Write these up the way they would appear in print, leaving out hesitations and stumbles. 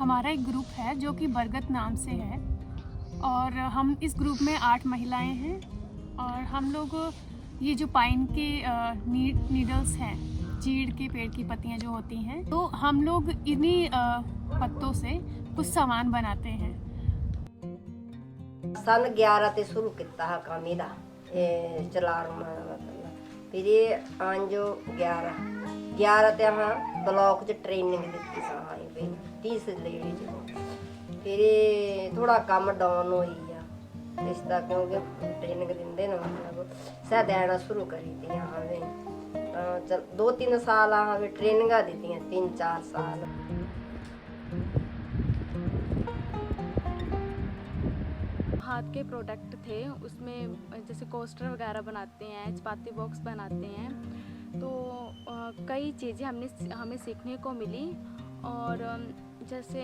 हमारा एक ग्रुप है जो कि बरगद नाम से है और हम इस ग्रुप में 8 महिलाएं हैं और हम लोग ये जो पाइन के नीडल्स हैं, चीड़ के पेड़ की पत्तियां जो होती हैं, तो हम लोग इन्हीं पत्तों से कुछ सामान बनाते हैं। सन 11 ਤੇ शुरू किया है काम ਇਹਦਾ ਚਲਾਰ मतलब फिर ये आंजो 11 ਤੇ ਹਾਂ ब्लॉक ਚ ट्रेनिंग ਦਿੱਤੀ ਸਾਂ ਹਾਂ पे 30 लेडीज फिर थोड़ा काम डाउन होई आ इसदा क्योंकि ट्रेनिंग दिंदे ना मतलब सह देना शुरू करी दी हाँ वे चल 2-3 साल हाँ वे ट्रेनिंग दी 3-4 साल। हाथ के प्रोडक्ट थे, उसमें जैसे कोस्टर वगैरह बनाते हैं, चपाती बॉक्स बनाते हैं, तो कई चीज़ें हमें सीखने को मिली और जैसे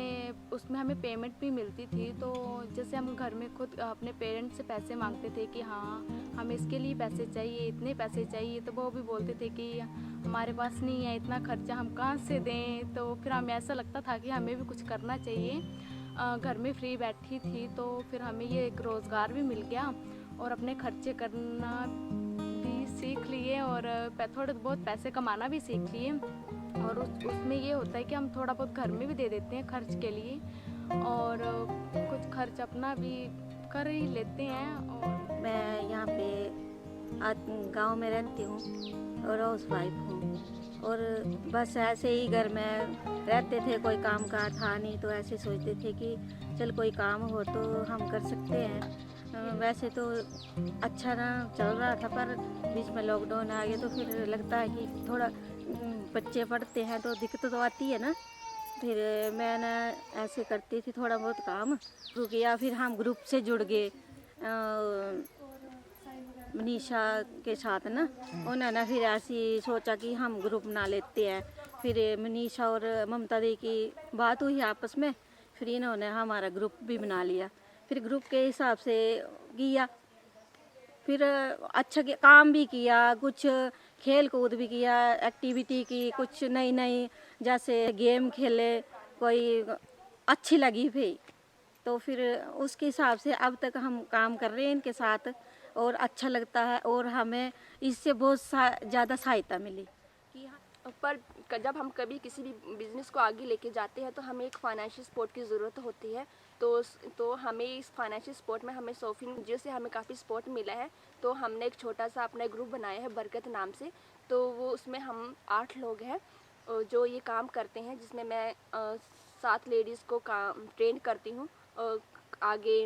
उसमें हमें पेमेंट भी मिलती थी। तो जैसे हम घर में खुद अपने पेरेंट्स से पैसे मांगते थे कि हाँ हमें इसके लिए पैसे चाहिए, इतने पैसे चाहिए, तो वो भी बोलते थे कि हमारे पास नहीं है, इतना खर्चा हम कहाँ से दें। तो फिर हमें ऐसा लगता था कि हमें भी कुछ करना चाहिए। घर में फ्री बैठी थी तो फिर हमें ये एक रोज़गार भी मिल गया और अपने खर्चे करना भी सीख लिए और थोड़े बहुत पैसे कमाना भी सीख लिए। और उसमें ये होता है कि हम थोड़ा बहुत घर में भी दे देते हैं खर्च के लिए और कुछ खर्च अपना भी कर ही लेते हैं। और मैं यहाँ पे गांव में रहती हूँ और हाउस वाइफ हूँ और बस ऐसे ही घर में रहते थे, कोई काम कार था नहीं तो ऐसे सोचते थे कि चल कोई काम हो तो हम कर सकते हैं। वैसे तो अच्छा ना चल रहा था पर बीच में लॉकडाउन आ गया तो फिर लगता है कि थोड़ा बच्चे पढ़ते हैं तो दिक्कत तो आती है ना। फिर मैंने ऐसे करती थी थोड़ा बहुत काम शुरू किया, फिर हम ग्रुप से जुड़ गए मनीषा के साथ ना। उन्होंने फिर ऐसी सोचा कि हम ग्रुप बना लेते हैं। फिर मनीषा और ममता दी की बात हुई आपस में, फिर इन्होंने हमारा ग्रुप भी बना लिया। फिर ग्रुप के हिसाब से किया, फिर अच्छा काम भी किया, कुछ खेल कूद भी किया, एक्टिविटी की, कुछ नई नई जैसे गेम खेले, कोई अच्छी लगी भाई तो फिर उसके हिसाब से अब तक हम काम कर रहे हैं इनके साथ और अच्छा लगता है और हमें इससे बहुत ज़्यादा सहायता मिली। पर जब हम कभी किसी भी बिज़नेस को आगे लेके जाते हैं तो हमें एक फाइनेंशियल सपोर्ट की ज़रूरत होती है। तो हमें इस फाइनेंशियल सपोर्ट में हमें सोफिन जियो से हमें काफ़ी सपोर्ट मिला है। तो हमने एक छोटा सा अपना ग्रुप बनाया है बरगद नाम से। तो वो उसमें हम 8 लोग हैं जो ये काम करते हैं, जिसमें मैं 7 लेडीज़ को ट्रेन करती हूँ। आगे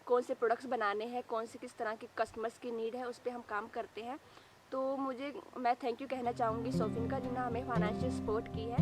कौन से प्रोडक्ट्स बनाने हैं, कौन से किस तरह के कस्टमर्स की नीड है, उस पर हम काम करते हैं। तो मैं थैंक यू कहना चाहूँगी सोफिन का, जिन्होंने हमें फाइनेंशियल सपोर्ट की है।